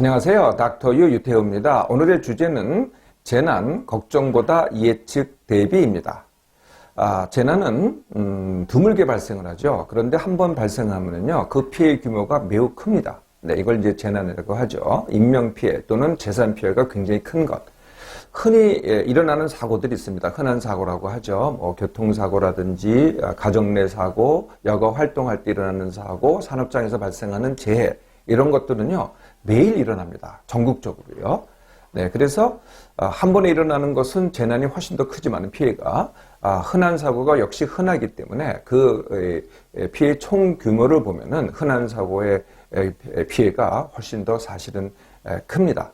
안녕하세요. 닥터 유 유태호입니다. 오늘의 주제는 재난, 걱정보다 예측 대비입니다. 재난은 드물게 발생을 하죠. 그런데 한번 발생하면요, 그 피해 규모가 매우 큽니다. 네, 이걸 이제 재난이라고 하죠. 인명피해 또는 재산피해가 굉장히 큰 것. 흔히 일어나는 사고들이 있습니다. 흔한 사고라고 하죠. 교통사고라든지 가정 내 사고, 여가 활동할 때 일어나는 사고, 산업장에서 발생하는 재해, 이런 것들은요 매일 일어납니다. 전국적으로요. 네, 그래서 한 번에 일어나는 것은 재난이 훨씬 더 크지만 피해가 흔한 사고가 역시 흔하기 때문에 그 피해 총 규모를 보면은 흔한 사고의 피해가 훨씬 더 사실은 큽니다.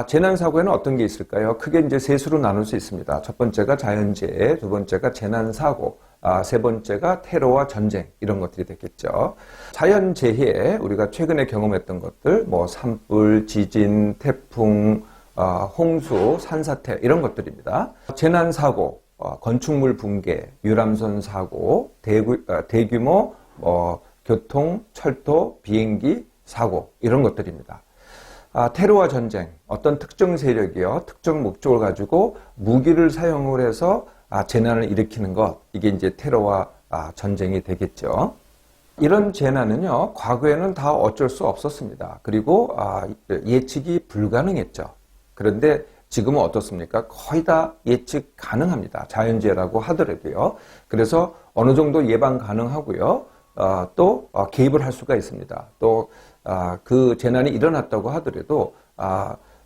재난 사고에는 어떤 게 있을까요? 크게 이제 세 수로 나눌 수 있습니다. 첫 번째가 자연재해, 두 번째가 재난 사고, 세 번째가 테러와 전쟁, 이런 것들이 되겠죠. 자연재해, 우리가 최근에 경험했던 것들, 산불, 지진, 태풍, 홍수, 산사태, 이런 것들입니다. 재난 사고, 건축물 붕괴, 유람선 사고, 대규모 교통, 철도, 비행기 사고, 이런 것들입니다. 테러와 전쟁, 어떤 특정 세력이요, 특정 목적을 가지고 무기를 사용을 해서 재난을 일으키는 것, 이게 이제 테러와 전쟁이 되겠죠. 이런 재난은요, 과거에는 다 어쩔 수 없었습니다. 그리고 예측이 불가능했죠. 그런데 지금은 어떻습니까? 거의 다 예측 가능합니다. 자연재해라고 하더라도요. 그래서 어느 정도 예방 가능하고요. 또 개입을 할 수가 있습니다. 또 그 재난이 일어났다고 하더라도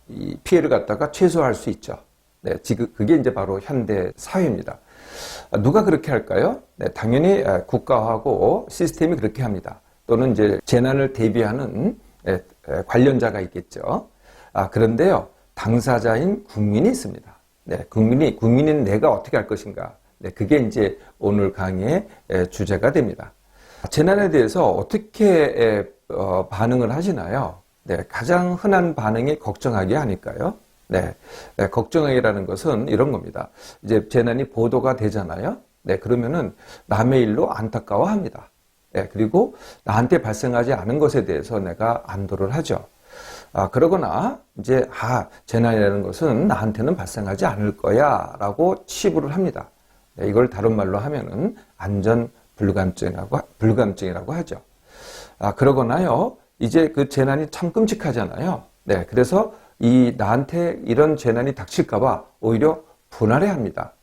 이 피해를 갖다가 최소화할 수 있죠. 네, 지금 그게 이제 바로 현대 사회입니다. 누가 그렇게 할까요? 네, 당연히 국가하고 시스템이 그렇게 합니다. 또는 이제 재난을 대비하는 관련자가 있겠죠. 그런데요, 당사자인 국민이 있습니다. 네, 국민인 내가 어떻게 할 것인가? 네, 그게 이제 오늘 강의의 주제가 됩니다. 재난에 대해서 어떻게 반응을 하시나요? 네, 가장 흔한 반응이 걱정하기 아닐까요? 네, 걱정하기라는 것은 이런 겁니다. 이제 재난이 보도가 되잖아요. 네, 그러면은 남의 일로 안타까워합니다. 네, 그리고 나한테 발생하지 않은 것에 대해서 내가 안도를 하죠. 그러거나 이제 재난이라는 것은 나한테는 발생하지 않을 거야라고 치부를 합니다. 네, 이걸 다른 말로 하면은 안전 불감증이라고 하죠. 그러거나요, 이제 그 재난이 참 끔찍하잖아요. 네, 그래서 나한테 이런 재난이 닥칠까봐 오히려 분할해 합니다.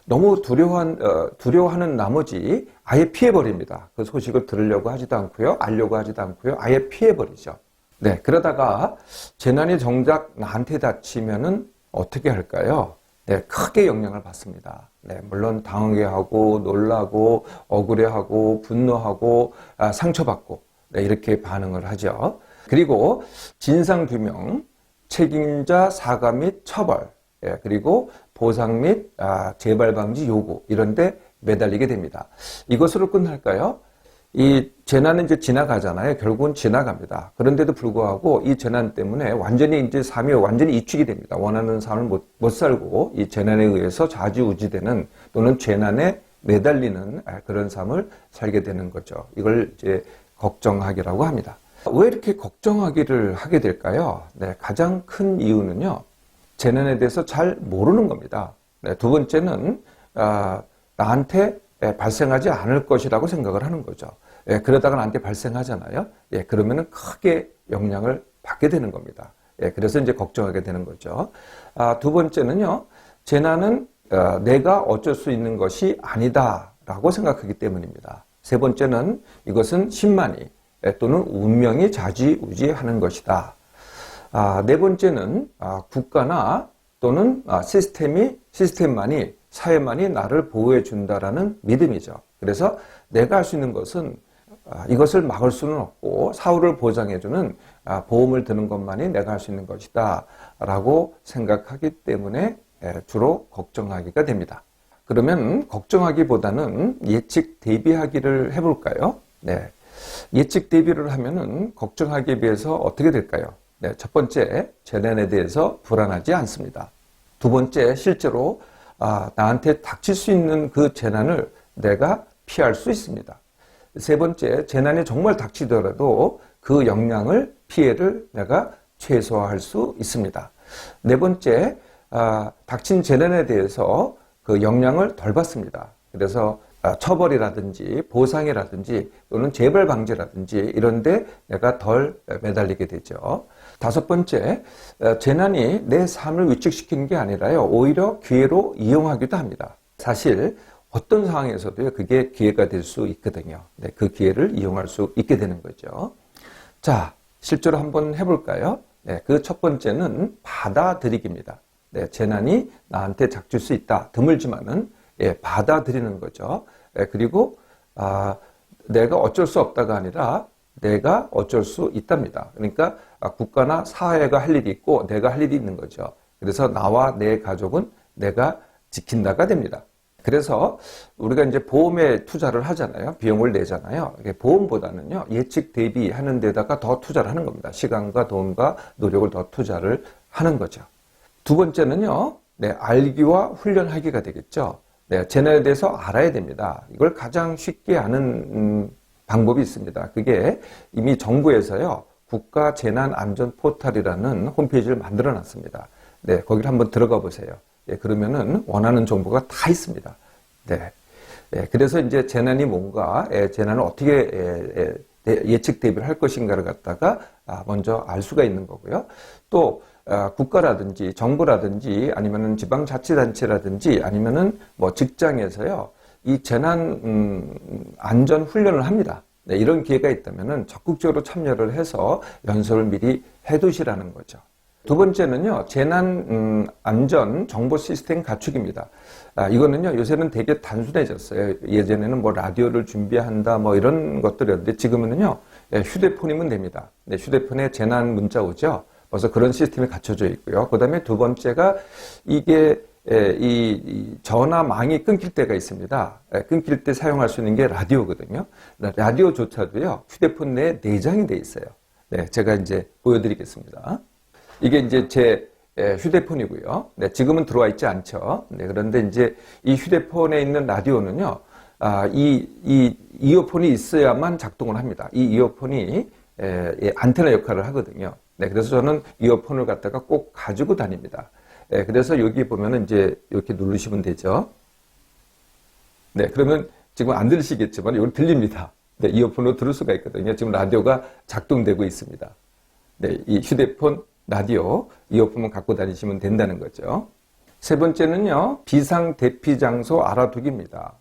너무 두려워하는 나머지 아예 피해버립니다. 그 소식을 들으려고 하지도 않고요, 알려고 하지도 않고요, 아예 피해버리죠. 네, 그러다가 재난이 정작 나한테 닥치면은 어떻게 할까요? 네, 크게 영향을 받습니다. 네, 물론 당하게 하고, 놀라고, 억울해하고, 분노하고, 상처받고, 네, 이렇게 반응을 하죠. 그리고 진상규명, 책임자 사과 및 처벌, 그리고 보상 및 재발 방지 요구, 이런 데 매달리게 됩니다. 이것으로 끝날까요? 이 재난은 이제 지나가잖아요. 결국은 지나갑니다. 그런데도 불구하고 이 재난 때문에 완전히 이제 삶이 완전히 이축이 됩니다. 원하는 삶을 못 살고 이 재난에 의해서 좌지우지되는 또는 재난에 매달리는 그런 삶을 살게 되는 거죠. 이걸 이제 걱정하기라고 합니다. 왜 이렇게 걱정하기를 하게 될까요? 네, 가장 큰 이유는요, 재난에 대해서 잘 모르는 겁니다. 네, 두 번째는 나한테 발생하지 않을 것이라고 생각을 하는 거죠. 그러다가 나한테 발생하잖아요. 그러면은 크게 영향을 받게 되는 겁니다. 그래서 이제 걱정하게 되는 거죠. 두 번째는요, 재난은 내가 어쩔 수 있는 것이 아니다라고 생각하기 때문입니다. 세 번째는 이것은 신만이 또는 운명이 좌지우지하는 것이다. 네 번째는 국가나 또는 시스템만이 사회만이 나를 보호해 준다라는 믿음이죠. 그래서 내가 할 수 있는 것은 이것을 막을 수는 없고 사후를 보장해주는 보험을 드는 것만이 내가 할 수 있는 것이다 라고 생각하기 때문에 주로 걱정하기가 됩니다. 그러면 걱정하기보다는 예측 대비하기를 해볼까요? 네, 예측 대비를 하면은 걱정하기에 비해서 어떻게 될까요? 네, 첫 번째, 재난에 대해서 불안하지 않습니다. 두 번째, 실제로 나한테 닥칠 수 있는 그 재난을 내가 피할 수 있습니다. 세 번째, 재난이 정말 닥치더라도 그 영향을, 피해를 내가 최소화할 수 있습니다. 네 번째, 닥친 재난에 대해서 그 영향을 덜 받습니다. 그래서 처벌이라든지 보상이라든지 또는 재발 방지라든지 이런데 내가 덜 매달리게 되죠. 다섯 번째, 재난이 내 삶을 위축시키는 게 아니라요, 오히려 기회로 이용하기도 합니다. 사실 어떤 상황에서도요, 그게 기회가 될 수 있거든요. 네, 그 기회를 이용할 수 있게 되는 거죠. 자, 실제로 한번 해볼까요? 네, 그 첫 번째는 받아들이기입니다. 네, 재난이 나한테 닥칠 수 있다. 드물지만은 받아들이는 거죠. 그리고 내가 어쩔 수 없다가 아니라 내가 어쩔 수 있답니다. 그러니까 국가나 사회가 할 일이 있고 내가 할 일이 있는 거죠. 그래서 나와 내 가족은 내가 지킨다가 됩니다. 그래서 우리가 이제 보험에 투자를 하잖아요. 비용을 내잖아요. 보험보다는요, 예측 대비하는 데다가 더 투자를 하는 겁니다. 시간과 돈과 노력을 더 투자를 하는 거죠. 두 번째는요, 알기와 훈련하기가 되겠죠. 재난에 대해서 알아야 됩니다. 이걸 가장 쉽게 아는 방법이 있습니다. 그게 이미 정부에서요, 국가재난안전포털이라는 홈페이지를 만들어 놨습니다. 거기를 한번 들어가 보세요. 그러면은 원하는 정보가 다 있습니다. 그래서 이제 재난이 뭔가, 재난을 어떻게 예측 대비를 할 것인가를 갖다가 먼저 알 수가 있는 거고요. 또 국가라든지 정부라든지 아니면은 지방자치단체라든지 아니면은 뭐 직장에서요, 이 재난 안전 훈련을 합니다. 이런 기회가 있다면은 적극적으로 참여를 해서 연습을 미리 해두시라는 거죠. 두 번째는요, 재난 안전 정보 시스템 갖추기입니다. 이거는요, 요새는 되게 단순해졌어요. 예전에는 뭐 라디오를 준비한다 뭐 이런 것들이었는데 지금은요, 휴대폰이면 됩니다. 휴대폰에 재난 문자 오죠. 벌써 그런 시스템이 갖춰져 있고요. 그 다음에 두 번째가 이게 이 전화망이 끊길 때가 있습니다. 끊길 때 사용할 수 있는 게 라디오거든요. 라디오조차도요, 휴대폰 내에 내장이 돼 있어요. 제가 이제 보여드리겠습니다. 이게 이제 제 휴대폰이고요. 지금은 들어와 있지 않죠. 그런데 이제 이 휴대폰에 있는 라디오는요, 이 이어폰이 있어야만 작동을 합니다. 이 이어폰이 안테나 역할을 하거든요. 그래서 저는 이어폰을 갖다가 꼭 가지고 다닙니다. 그래서 여기 보면은 이제 이렇게 누르시면 되죠. 그러면 지금 안 들리시겠지만 이건 들립니다. 이어폰으로 들을 수가 있거든요. 지금 라디오가 작동되고 있습니다. 이 휴대폰 라디오, 이어폰만 갖고 다니시면 된다는 거죠. 세 번째는요, 비상 대피 장소 알아두기입니다.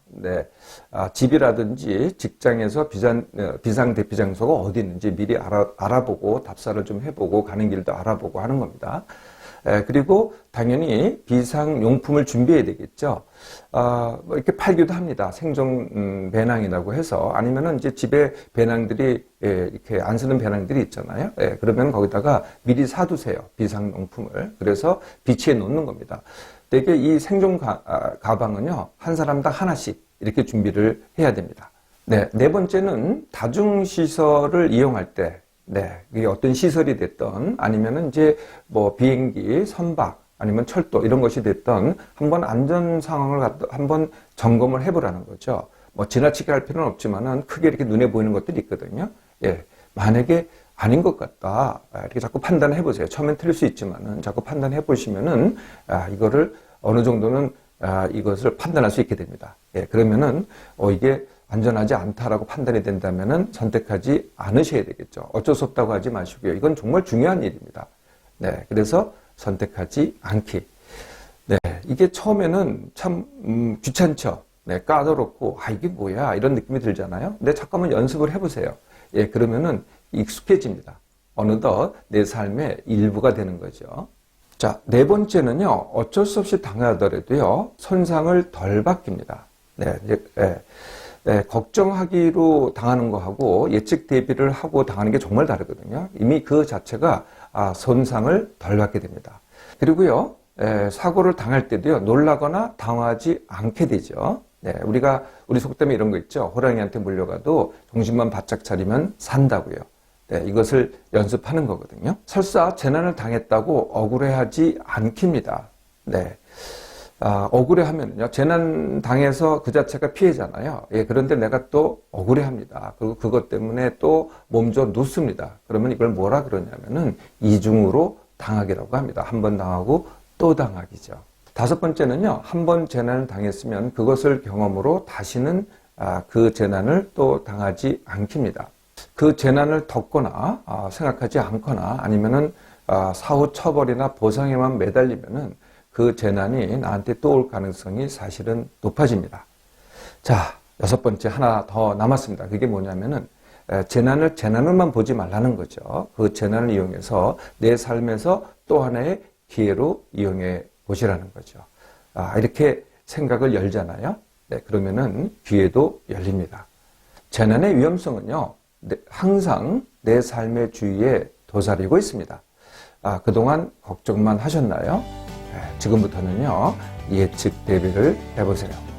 집이라든지 직장에서 비상 대피 장소가 어디 있는지 미리 알아보고 답사를 좀 해보고 가는 길도 알아보고 하는 겁니다. 그리고 당연히 비상용품을 준비해야 되겠죠. 뭐 이렇게 팔기도 합니다. 생존 배낭이라고 해서. 아니면은 이제 집에 배낭들이, 이렇게 안 쓰는 배낭들이 있잖아요. 그러면 거기다가 미리 사두세요. 비상용품을. 그래서 비치해 놓는 겁니다. 되게 이 생존 가방은요, 한 사람당 하나씩 이렇게 준비를 해야 됩니다. 네 번째는 다중시설을 이용할 때, 이게 어떤 시설이 됐던 아니면은 이제 뭐 비행기, 선박 아니면 철도 이런 것이 됐던 한번 안전 상황을 한번 점검을 해보라는 거죠. 뭐 지나치게 할 필요는 없지만은 크게 이렇게 눈에 보이는 것들이 있거든요. 만약에 아닌 것 같다 이렇게 자꾸 판단해 보세요. 처음엔 틀릴 수 있지만은 자꾸 판단해 보시면은 이거를 어느 정도는 이것을 판단할 수 있게 됩니다. 그러면은 이게 안전하지 않다라고 판단이 된다면은 선택하지 않으셔야 되겠죠. 어쩔 수 없다고 하지 마시고요. 이건 정말 중요한 일입니다. 그래서 선택하지 않기. 이게 처음에는 참 귀찮죠. 까다롭고 이게 뭐야 이런 느낌이 들잖아요. 근데 잠깐만 연습을 해보세요. 그러면은 익숙해집니다. 어느덧 내 삶의 일부가 되는 거죠. 자, 네 번째는요, 어쩔 수 없이 당하더라도요, 손상을 덜 받깁니다. 걱정하기로 당하는 거하고 예측 대비를 하고 당하는 게 정말 다르거든요. 이미 그 자체가 손상을 덜 받게 됩니다. 그리고요, 사고를 당할 때도요, 놀라거나 당하지 않게 되죠. 우리 속담에 이런 거 있죠. 호랑이한테 물려가도 정신만 바짝 차리면 산다고요. 이것을 연습하는 거거든요. 설사 재난을 당했다고 억울해하지 않깁니다. 억울해하면요, 재난 당해서 그 자체가 피해잖아요. 예, 그런데 내가 또 억울해합니다. 그리고 그것 때문에 또 몸져 눕습니다. 그러면 이걸 뭐라 그러냐면은 이중으로 당하기라고 합니다. 한 번 당하고 또 당하기죠. 다섯 번째는요, 한 번 재난을 당했으면 그것을 경험으로 다시는 그 재난을 또 당하지 않습니다. 그 재난을 덮거나 생각하지 않거나 아니면은 사후 처벌이나 보상에만 매달리면은 그 재난이 나한테 또 올 가능성이 사실은 높아집니다. 자, 여섯 번째 하나 더 남았습니다. 그게 뭐냐면은 재난을만 보지 말라는 거죠. 그 재난을 이용해서 내 삶에서 또 하나의 기회로 이용해 보시라는 거죠. 이렇게 생각을 열잖아요. 네, 그러면은 기회도 열립니다. 재난의 위험성은요, 항상 내 삶의 주위에 도사리고 있습니다. 그동안 걱정만 하셨나요? 지금부터는요, 예측 대비를 해보세요.